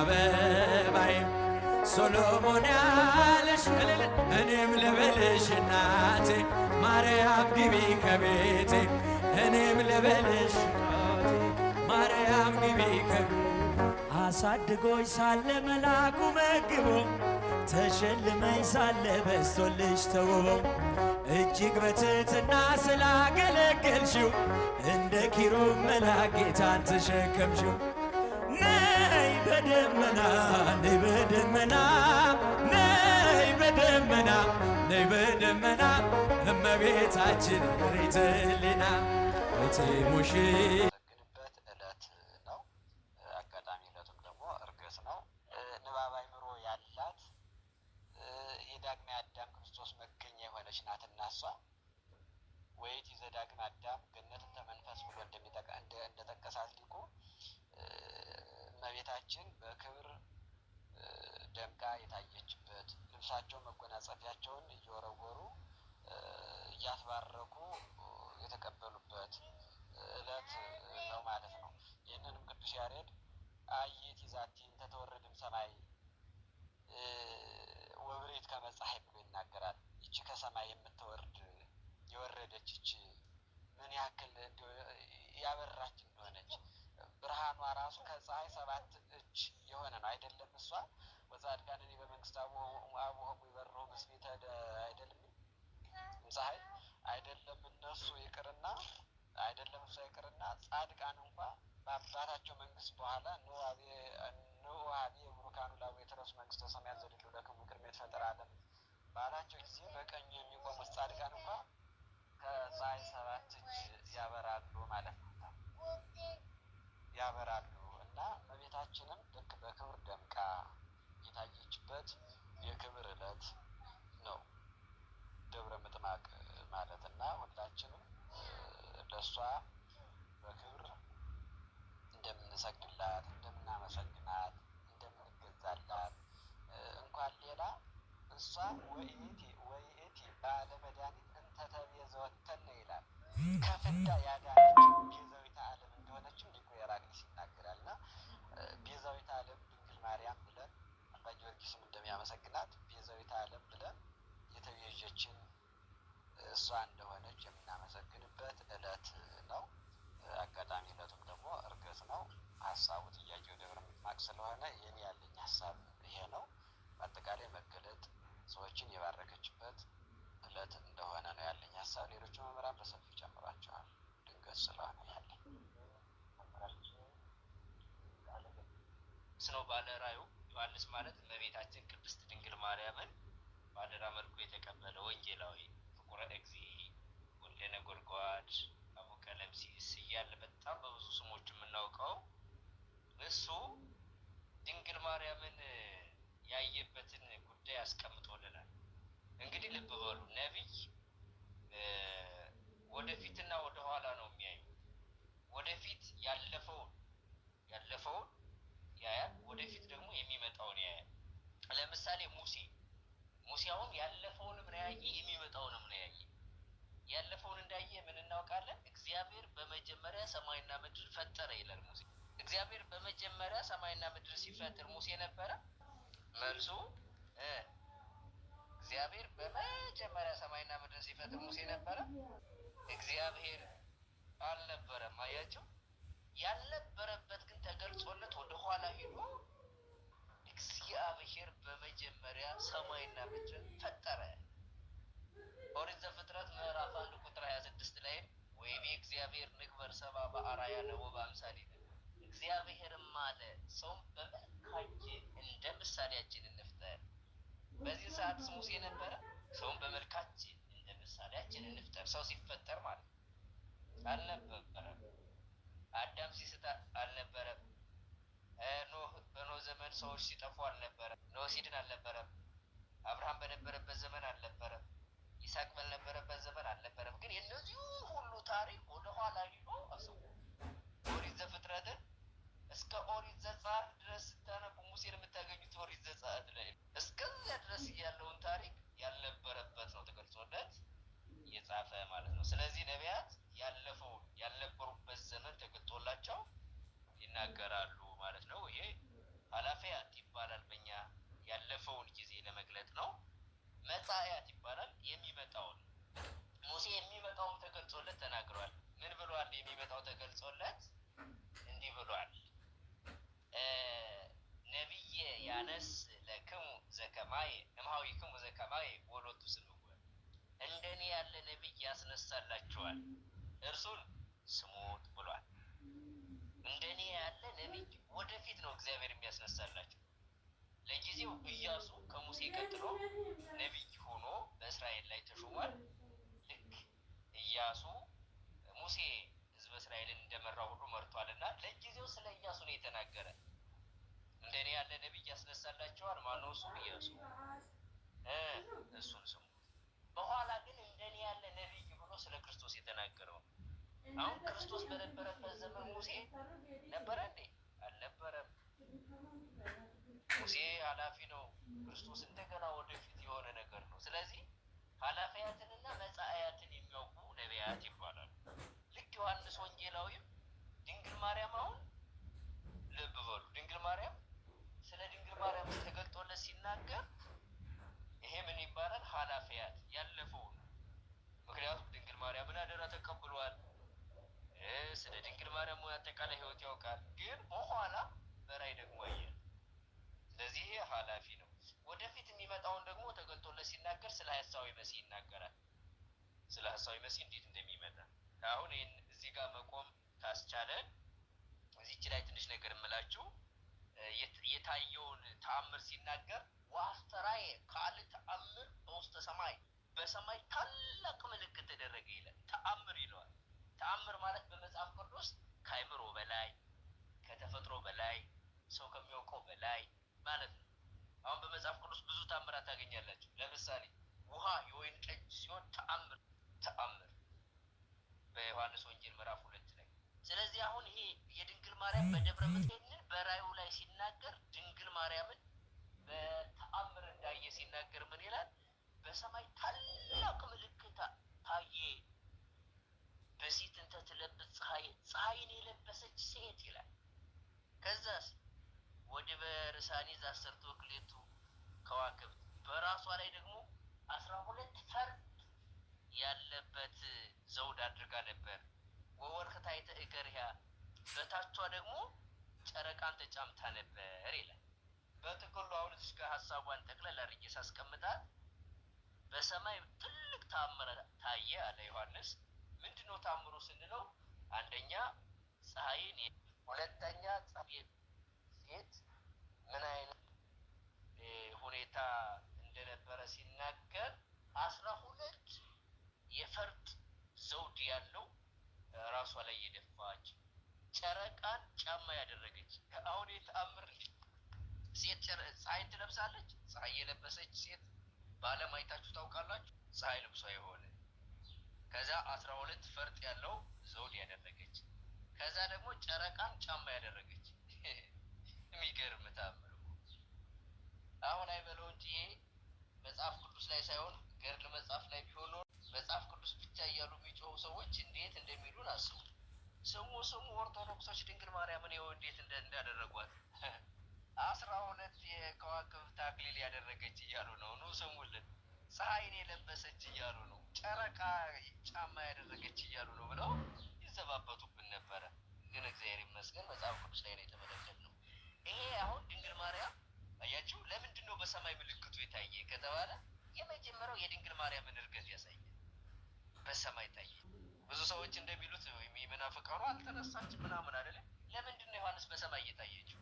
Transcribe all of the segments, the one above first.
አበባዬ ሶሎሞን ያለሽ እኔም ልበልሽ እናቴ ማርያም ግቢ ከቤቴ እኔም ልበልሽ ማርያም ግቢ ከቤቴ አሳድጎኝ ሳለ መላኩ መግቦ ተሸልመኝ ሳለ በስቶልሽ ተውቦ እጅግ በትሕትና ስላገለገልሽው እንደ ኪሩብ መልአክ ጌታን ተሸከምሽው። ነይ በደመና ነይ በደመና ነይ በደመና ነይ በደመና እመቤታችን ሪት ሕሊና እቴ ሙሽ ግንበት ዕለት ነው። አጋጣሚ ዕለቱም ደግሞ ዕርገት ነው። ንባብ አእምሮ ያላት የዳግማዊ አዳም ክርስቶስ መገኛ የሆነች ናትና እሷ ወይት ዘዳግም አዳም ገነትን ተመንፈስ ብሎ እንደጠቀሳት ሊቁ እመቤታችን በክብር ደምቃ የታየችበት ልብሳቸውን መጎናጸፊያቸውን እየወረወሩ እያስባረኩ የተቀበሉበት ዕለት ነው ማለት ነው። ይህንንም ቅዱስ ያሬድ አየት ይዛቲ እንተ ተወረድም ሰማይ ወብሬት ከመጽሐይ ብሎ ይናገራል። ይቺ ከሰማይ የምትወርድ የወረደች ይቺ ምን ያክል ያበራች እንደሆነች ብርሃኗ ራሱ ከፀሐይ 7 እጅ የሆነ ነው አይደለም? እሷ ወጻድቃን እኔ በመንግስት አቡሆሙ ይበርሁ ምስሌተ አይደለም ፀሐይ አይደለም እነሱ ይቅርና አይደለም እሷ ይቅርና ጻድቃን እንኳ በአባታቸው መንግስት በኋላ ንዋቤ ብሩካኑ ላቡ የተረሱ መንግስተ ሰማያት ዘድሉ ለክሙ ቅድመ የተፈጠረ ዓለም ባላቸው ጊዜ በቀኙ የሚቆሙት ጻድቃን እንኳ ከፀሐይ 7 እጅ ያበራሉ ማለት ነው። ያበራሉ እና እመቤታችንም ልክ በክብር ደምቃ የታየችበት የክብር ዕለት ነው ደብረ ምጥማቅ ማለት እና ሁላችንም ለእሷ በክብር እንደምንሰግድላት፣ እንደምናመሰግናት፣ እንደምንገዛላት እንኳን ሌላ እሷ ወይእቲ ባለ መድኃኒት እንተ ተቤዘወተነ ይላል። ከፍዳ ያዳነችን ቤዛዊተ ዓለም እንደሆነችም ሊቁ ሄራቅሊስ ይናገራል እና ቤዛዊተ ዓለም ድንግል ማርያም ብለን አባ ጊዮርጊስም እንደሚያመሰግናት ቤዛዊተ ዓለም ብለን የተቤዠችን እሷ እንደሆነች የምናመሰግንበት ዕለት ነው። አጋጣሚ ዕለቱም ደግሞ ዕርገት ነው። ሀሳቡ ጥያቄው ደብረ ምጥማቅ ስለሆነ የኔ ያለኝ ሀሳብ ይሄ ነው። በአጠቃላይ መገለጥ ሰዎችን የባረከችበት ዕለት እንደሆነ ነው ያለኝ ሀሳብ። ሌሎቹ መምህራን በሰፊው ጨምሯቸዋል። ድንገት ስለሆነ ያለኝ ስነው ባለ ራእዩ ዮሐንስ ማለት እመቤታችን ቅድስት ድንግል ማርያምን ባደራ መልኩ የተቀበለ ወንጌላዊ ፍቁረ እግዚእ ወልደ ነጎድጓድ አቡ ቀለምሲስ እያለ በጣም በብዙ ስሞች የምናውቀው እሱ ድንግል ማርያምን ያየበትን ጉዳይ አስቀምጦልናል። እንግዲህ ልብ በሉ፣ ነቢይ ወደፊትና ወደ ኋላ ነው የሚያየው። ወደፊት ያለፈውን ያያል፣ ወደፊት ደግሞ የሚመጣውን ያያል። ለምሳሌ ሙሴ አሁን ያለፈውንም ነው ያየ፣ የሚመጣውንም ነው ያየ። ያለፈውን እንዳየ ምን እናውቃለን? እግዚአብሔር በመጀመሪያ ሰማይና ምድር ፈጠረ ይላል ሙሴ። እግዚአብሔር በመጀመሪያ ሰማይና ምድር ሲፈጥር ሙሴ ነበረ? መልሱ እግዚአብሔር በመጀመሪያ ሰማይና ምድር ሲፈጥር ሙሴ ነበረ? እግዚአብሔር አልነበረም። አያቸው። ያልነበረበት ግን ተገልጾለት ወደ ኋላ ሄዶ እግዚአብሔር በመጀመሪያ ሰማይና ምድር ፈጠረ። ኦሪት ዘፍጥረት ምዕራፍ 1 ቁጥር 26 ላይ ወይቤ እግዚአብሔር ንግበር ሰብአ በአርአያነ ወበአምሳሊነ እግዚአብሔርም አለ ሰውን በመልካችን እንደ ምሳሌያችን እንፍጠር። በዚህ ሰዓት ሙሴ ነበረ? ሰውን በመልካችን እንደ ምሳሌያችን እንፍጠር ሰው ሲፈጠር ማለት አልነበረም። አዳም ሲስት አልነበረም። በኖህ ዘመን ሰዎች ሲጠፉ አልነበረም። ኖህ ሲድን አልነበረም። አብርሃም በነበረበት ዘመን አልነበረም። ይስሐቅ በነበረበት ዘመን አልነበረም። ግን የነዚህ ሁሉ ታሪክ ወደ ኋላ ሄዶ አስቡ። ኦሪት ዘፍጥረትን እስከ ኦሪት ዘጸአት ድረስ ስታነቡ ሙሴን የምታገኙት ኦሪት ዘጸአት ላይ እስከዚያ ድረስ ያለውን ታሪክ ያልነበረበት ነው ተገልጾለት የጻፈ ማለት ነው። ስለዚህ ነቢያት ያለፈውን ያልነበሩበት ዘመን ተገልጦላቸው ይናገራሉ ማለት ነው። ይሄ ኃላፊያ መጻእያት ይባላል። የሚመጣውን ሙሴ የሚመጣውን ተገልጾለት ተናግሯል። ምን ብሏል? የሚመጣው ተገልጾለት እንዲህ ብሏል። ነቢየ ያነስ ለክሙ ዘከማየ እምኀዊክሙ ዘከማየ ወሎቱ ስምዖን፣ እንደኔ ያለ ነቢይ ያስነሳላችኋል እርሱን ስሙት ብሏል። እንደኔ ያለ ነቢይ ወደፊት ነው እግዚአብሔር የሚያስነሳላችሁ። ለጊዜው ኢያሱ ከሙሴ ቀጥሎ ነቢይ ሆኖ በእስራኤል ላይ ተሾሟል። ልክ ኢያሱ ሙሴ ሕዝበ እስራኤልን እንደመራው ሁሉ መርቷልና ለጊዜው ስለ ኢያሱ ነው የተናገረ። እንደኔ ያለ ነቢይ ያስነሳላችኋል። ማነው እሱ? ኢያሱ። እሱን ስሙ። በኋላ ግን እንደኔ ያለ ነቢይ ብሎ ስለ ክርስቶስ የተናገረው። አሁን ክርስቶስ በነበረበት ዘመን ሙሴ ነበረ እንዴ? አልነበረም። ሙሴ ኃላፊ ነው። ክርስቶስ እንደገና ወደፊት የሆነ ነገር ነው። ስለዚህ ኃላፊያትንና መጻእያትን የሚያውቁ ነቢያት ይባላሉ። ልክ ዮሐንስ ወንጌላዊም ድንግል ማርያም፣ አሁን ልብ በሉ፣ ድንግል ማርያም ስለ ድንግል ማርያም ተገልጦለት ሲናገር ይሄ ምን ይባላል? ኃላፊያት ያለፈው ነው። ምክንያቱም ድንግል ማርያምን አደራ ተቀብሏል። ስለ ድንግል ማርያም አጠቃላይ ሕይወት ያውቃል። ግን በኋላ በራእይ ደግሞ አየ። ስለዚህ ይሄ ኃላፊ ነው። ወደፊት የሚመጣውን ደግሞ ተገልጦለት ሲናገር ስለ ሐሳዊ መሲህ ይናገራል። ስለ ሐሳዊ መሲህ እንዴት እንደሚመጣ አሁን ይህን እዚህ ጋር መቆም ካስቻለን እዚች ላይ ትንሽ ነገር እምላችሁ የታየውን ተአምር ሲናገር ወአስተርአየ ካልእ ተአምር በውስተ ሰማይ፣ በሰማይ ታላቅ ምልክት ተደረገ ይላል። ተአምር ይለዋል። ተአምር ማለት በመጽሐፍ ቅዱስ ከአእምሮ በላይ ከተፈጥሮ በላይ ሰው ከሚያውቀው በላይ ማለት ነው። አሁን በመጽሐፍ ቅዱስ ብዙ ተአምራት ታገኛላችሁ። ለምሳሌ ውሃ የወይን ጠጅ ሲሆን ተአምር በዮሐንስ ወንጌል ምዕራፍ 2 ላይ። ስለዚህ አሁን ይሄ የድንግል ማርያም በደብረ ምጥን በራእዩ ላይ ሲናገር ድንግል ማርያምን በተአምር እንዳየ ሲናገር ምን ይላል? በሰማይ ታላቅ ምልክት ታየ፣ በሴት እንተ ትለብስ ፀሐይ፣ ፀሐይን የለበሰች ሴት ይላል። ከዛስ ወዲበ ርሳኒ ዘአሰርቱ ክልኤቱ ከዋክብት፣ በራሷ ላይ ደግሞ 12 ፈርጥ ያለበት ዘውድ አድርጋ ነበር። ወወርኅ ታሕተ እገሪሃ፣ በታቿ ደግሞ ጨረቃን ተጫምታ ነበር ይላል። በጥቅሉ አሁን እዚህ ጋር ሀሳቧን ጠቅለል አድርጌ ሳስቀምጣት በሰማይ ትልቅ ተአምር ታየ አለ ዮሐንስ። ምንድነው ተአምሩ ስንለው አንደኛ ፀሐይን፣ ሁለተኛ ፀሐይ ሴት ምን አይነት ሁኔታ እንደነበረ ሲናገር 12 የፈርጥ ዘውድ ያለው ራሷ ላይ የደፋች፣ ጨረቃን ጫማ ያደረገች። አሁን የተአምር ሴት ፀሐይን ትለብሳለች። ፀሐይ የለበሰች ሴት በዓለም አይታችሁ ታውቃላችሁ? ፀሐይ ልብሷ የሆነ ከዛ 12 ፈርጥ ያለው ዘውድ ያደረገች፣ ከዛ ደግሞ ጨረቃን ጫማ ያደረገች። የሚገርም ተአምር። አሁን አይበለው እንጂ ይሄ መጽሐፍ ቅዱስ ላይ ሳይሆን ገድል መጽሐፍ ላይ ቢሆን መጽሐፍ ቅዱስ ብቻ እያሉ የሚጮሁ ሰዎች እንዴት እንደሚሉን አስቡ። ስሙ ኦርቶዶክሶች ድንግል ማርያምን ይኸው እንዴት እንዳደረጓት 12 የከዋክብት አክሊል ያደረገች እያሉ ነው። ኑ ስሙልን። ፀሐይን የለበሰች እያሉ ነው። ጨረቃ ጫማ ያደረገች እያሉ ነው ብለው ይዘባበቱብን ነበረ። ግን እግዚአብሔር ይመስገን መጽሐፍ ቅዱስ ላይ ነው የተመለከትነው። ይሄ አሁን ድንግል ማርያም አያችሁ፣ ለምንድን ነው በሰማይ ምልክቱ የታየ ከተባለ የመጀመሪያው የድንግል ማርያምን እርገት ያሳያል። በሰማይ ታየ። ብዙ ሰዎች እንደሚሉት ወይም የመናፍቃኑ አልተነሳችም ምናምን አይደለም። ለምንድን ነው ዮሐንስ በሰማይ እየታየችው?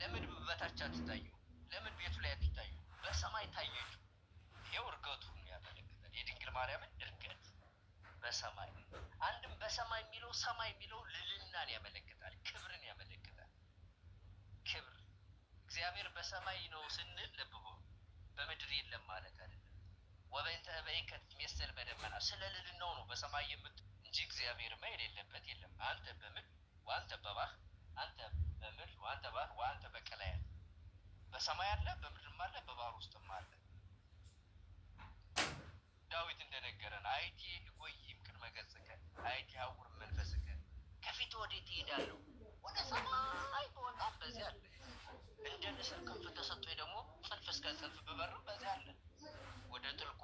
ለምን በታች አትታየው? ለምን ቤቱ ላይ አትታየው? በሰማይ ታየችው። ይሄው እርገቱን ያመለክታል። የድንግል ማርያምን እርገት በሰማይ አንድም በሰማይ የሚለው ሰማይ የሚለው ልዕልናን ያመለክታል፣ ክብርን ያመለክታል። ክብር እግዚአብሔር በሰማይ ነው ስንል ልብ በሉ፣ በምድር የለም ማለት አይደለም። ወበእንተ እበይከ ትሜሰል በደመና፣ ስለ ልዕልናው ነው በሰማይ እንጂ እግዚአብሔርማ የሌለበት የለም። አንተ በምድር ወአንተ በባህር፣ አንተ በምድር ወአንተ ባህር ወአንተ በቀላያት፣ በሰማይ አለ፣ በምድርም አለ፣ በባህር ውስጥም አለ። ዳዊት እንደነገረን አይቲ ልጎይም ቅድመ ገጽከ አይቲ ሀውር መንፈስከ፣ ከፊት ወዴት እሄዳለሁ? ወደ ሰማይ በወጣም በዚያ አለ። እንደ ንስር ክንፍ ተሰጥቶኝ ደግሞ ጽንፍ እስከ ጽንፍ ብበርም በዚያ አለ። ወደ ጥልቁ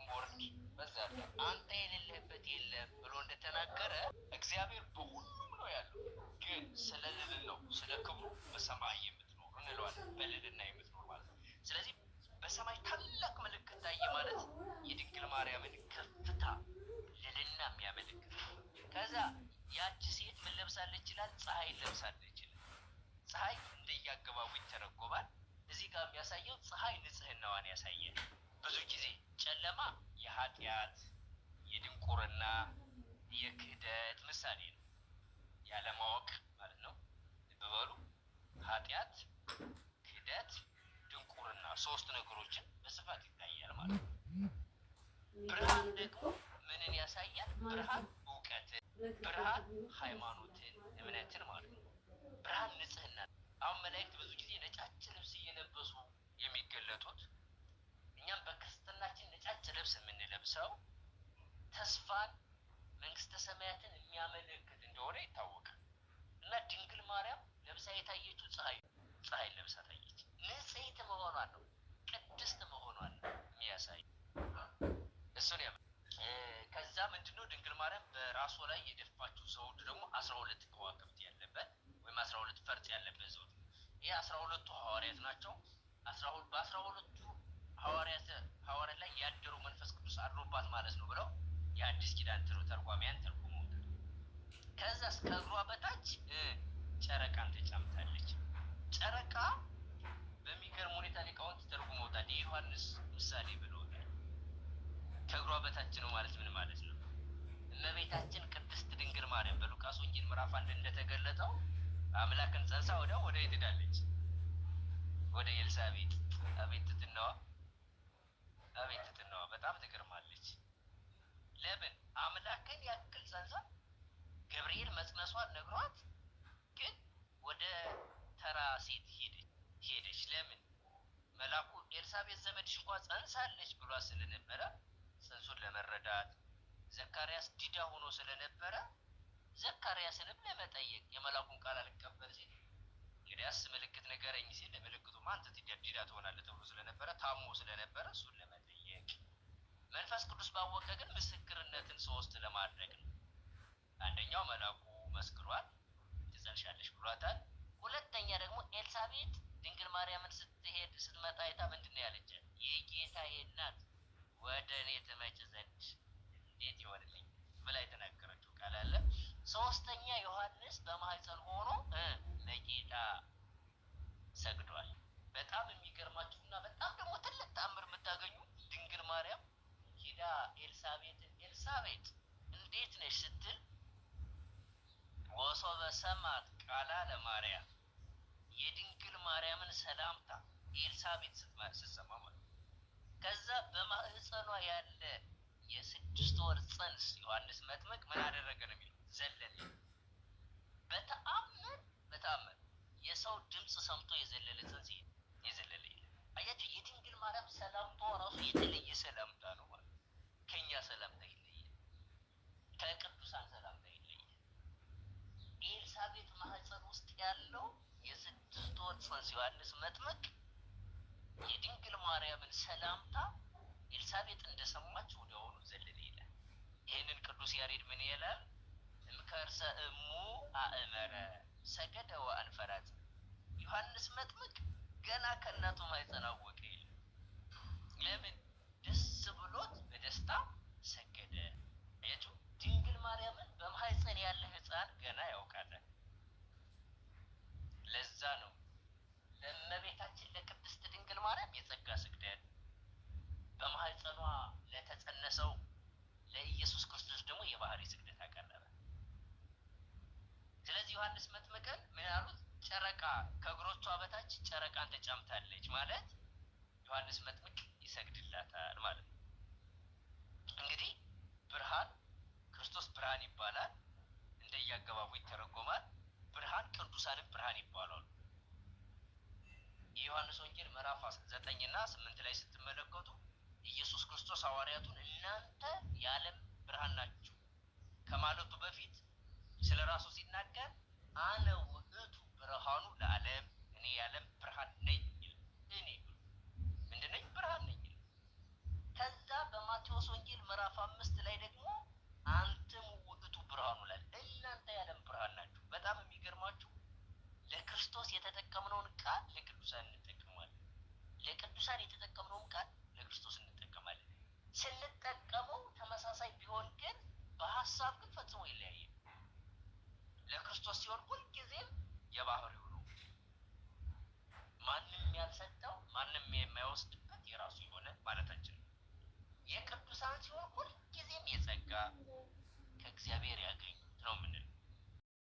በዛ ጋር አንተ የሌለህበት የለም ብሎ እንደተናገረ እግዚአብሔር በሁሉም ነው ያለው። ግን ስለ ልዕልናው ስለ ክብሩ በሰማይ የምትኖር እንለዋለን። በልዕልና የምትኖር ማለት ነው። ስለዚህ በሰማይ ታላቅ ምልክት ታየ ማለት የድንግል ማርያምን ከፍታ ልዕልና የሚያመለክት። ከዛ ያቺ ሴት ምን ለብሳለች ይላል? ፀሐይ ለብሳለች ይላል። ፀሐይ እንደየአገባቡ ይተረጎማል። እዚህ ጋር የሚያሳየው ፀሐይ ንጽህናዋን ያሳያል። ብዙ ጊዜ ጨለማ የኃጢአት፣ የድንቁርና፣ የክህደት ምሳሌ ነው። ያለማወቅ ማለት ነው። ልብ በሉ። ኃጢአት፣ ክህደት፣ ድንቁርና ሶስት ነገሮችን በስፋት ይታያል ማለት ነው። ብርሃን ደግሞ ምንን ያሳያል? ብርሃን እውቀትን፣ ብርሃን ሃይማኖትን፣ እምነትን ማለት ነው። ብርሃን ንጽህና። አሁን መላእክት ብዙ ጊዜ ነጫጭ ልብስ እየለበሱ የሚገለጡት፣ እኛም በክርስትናችን ነጫጭ ልብስ የምንለብሰው ተስፋን፣ መንግስተ ሰማያትን የሚያመለክት እንደሆነ ይታወቃል። እና ድንግል ማርያም ለብሳ የታየችው ፀሐይ ለብሳ ታየች። ንጽሕት መሆኗን ነው፣ ቅድስት መሆኗን ነው የሚያሳይ እሱን ያ ከዛ ምንድነው ድንግል ማርያም በራሷ ላይ የደፋችው ዘውድ ደግሞ 12 ከዋክብት ያለበት ወይም 12 ፈርጥ ያለበት ዘውድ። ይሄ 12ቱ ሐዋርያት ናቸው። በ12ቱ ሐዋርያት ላይ ያደረው መንፈስ ቅዱስ አድሮባት ማለት ነው ብለው የአዲስ ኪዳን ተርጓሚያን ተርጉመውታል። ከዛ እስከ እግሯ በታች ጨረቃን ተጫምታለች። ጨረቃ በሚገርም ሁኔታ ሊቃውንት ተርጉመውታል። የዮሐንስ ምሳሌ ብለውታል። ከእግሯ በታች ነው ማለት ምን ማለት ነው? እመቤታችን ቅድስት ድንግል ማርያም በሉቃስ ወንጌል ምዕራፍ 1 እንደተገለጠው አምላክን ጸንሳ ወዲያው ወደ የት ሄዳለች? ወደ ኤልሳቤጥ። አቤት ትትናዋ፣ አቤት ትትናዋ፣ በጣም ትገርማለች። ለምን? አምላክን ያክል ጸንሳ ገብርኤል መጽነሷን ነግሯት፣ ግን ወደ ተራ ሴት ሄደች። ለምን? መልአኩ ኤልሳቤጥ ዘመድሽ እንኳን ጸንሳለች ብሏት ስለነበረ ጽንሱን ለመረዳት፣ ዘካርያስ ዲዳ ሆኖ ስለነበረ ዘካርያስንም ለመጠየቅ የመልአኩን ቃል አልቀበል ሲል እንግዲያስ ምልክት ንገረኝ ሲል ለምልክቱማ አንተ ዲዳ ትሆናለህ ተብሎ ስለነበረ ታሞ ስለነበረ እሱን ለመጠየቅ፣ መንፈስ ቅዱስ ባወቀ ግን ምስክርነትን ሶስት ለማድረግ ነው። አንደኛው መልአኩ መስክሯል፣ ትጸንሻለሽ ብሏታል። ሁለተኛ ደግሞ ኤልሳቤጥ ድንግል ማርያምን ስትመጣ አይታ ምንድን ነው ያለቻት? የጌታዬ እናት ወደ እኔ ትመጭ ዘንድ እንዴት ይሆንልኝ ብላ የተናገረችው ቃል አለ። ሶስተኛ ዮሐንስ በማህፀን ሆኖ ለጌታ ሰግዷል። በጣም የሚገርማችሁና በጣም ደግሞ ትልቅ ተአምር የምታገኙ ድንግል ማርያም ሄዳ ኤልሳቤጥ እንዴት ነሽ ስትል ወሶበ ሰማት ቃላ ለማርያም የድንግል ማርያምን ሰላምታ ኤልሳቤጥ ስትሰማ ማለት ነው። ከዛ በማህፀኗ ያለ የ6 ወር ጽንስ ዮሐንስ መጥምቅ ምን አደረገ ነው የሚለው? ዘለለ። በተአምር የሰው ድምፅ ሰምቶ የዘለለ ጽንስ የዘለለ የለም። አያችሁ፣ የድንግል ማርያም ሰላምታ ራሱ የተለየ ሰላምታ ነው ማለት ነው። ከኛ ሰላምታ ይለያል፣ ከቅዱሳን ሰላምታ ይለያል። ኤልሳቤጥ ማህፀን ውስጥ ያለው የ6 ወር ጽንስ ዮሐንስ መጥምቅ የድንግል ማርያምን ሰላምታ ኤልሳቤጥ እንደሰማች ወዲያውኑ ዘለለ ይላል። ይህንን ቅዱስ ያሬድ ምን ይላል? እምከርሰ እሙ አእመረ ሰገደ ወአንፈራጽ። ዮሐንስ መጥምቅ ገና ከእናቱ ማህፀን አወቀ ይላል። ለምን? ደስ ብሎት በደስታ ሰገደ። አያችሁ፣ ድንግል ማርያምን በማህፀን ያለ ህፃን ገና ያውቃታል። ለዛ ነው ለእመቤታችን ለቅድስት ድንግል ማርያም የጸጋ ስግደት፣ በማህፀኗ ለተጸነሰው ለኢየሱስ ክርስቶስ ደግሞ የባህሪ ስግደት አቀረበ። ስለዚህ ዮሐንስ መጥምቅን ምን ያሉት? ጨረቃ ከእግሮቿ በታች ጨረቃን ተጫምታለች ማለት ዮሐንስ መጥምቅ ይሰግድላታል ማለት ነው። እንግዲህ ብርሃን ክርስቶስ ብርሃን ይባላል፣ እንደየአገባቡ ይተረጎማል። ብርሃን ቅዱሳንም ብርሃን ይባላሉ። የዮሐንስ ወንጌል ምዕራፍ 9 እና 8 ላይ ስትመለከቱ ኢየሱስ ክርስቶስ ሐዋርያቱን እናንተ የዓለም ብርሃን ናችሁ ከማለቱ በፊት ስለ ራሱ ሲናገር አነ ውእቱ ብርሃኑ ለዓለም፣ እኔ የዓለም ብርሃን ነኝ ይላል። እኔ ምንድን ነኝ? ብርሃን ነኝ ይላል። ከዛ በማቴዎስ ወንጌል ምዕራፍ 5 ላይ ደግሞ አንተም ውእቱ ብርሃኑ ላይ እናንተ የዓለም ብርሃን ናችሁ። በጣም የሚገርማችሁ ለክርስቶስ የተጠቀምነውን ቃል ለቅዱሳን እንጠቀማለን። ለቅዱሳን የተጠቀምነውን ቃል ለክርስቶስ እንጠቀማለን። ስንጠቀመው ተመሳሳይ ቢሆን ግን በሐሳብ ግን ፈጽሞ ይለያያል። ለክርስቶስ ሲሆን ሁልጊዜም የባህሪው ነው። ማንም ያልሰጠው ማንም የማይወስድበት የራሱ የሆነ ማለታችን ነው። የቅዱሳን ሲሆን ሁልጊዜም የጸጋ ከእግዚአብሔር ያገኙት ነው የምንለው።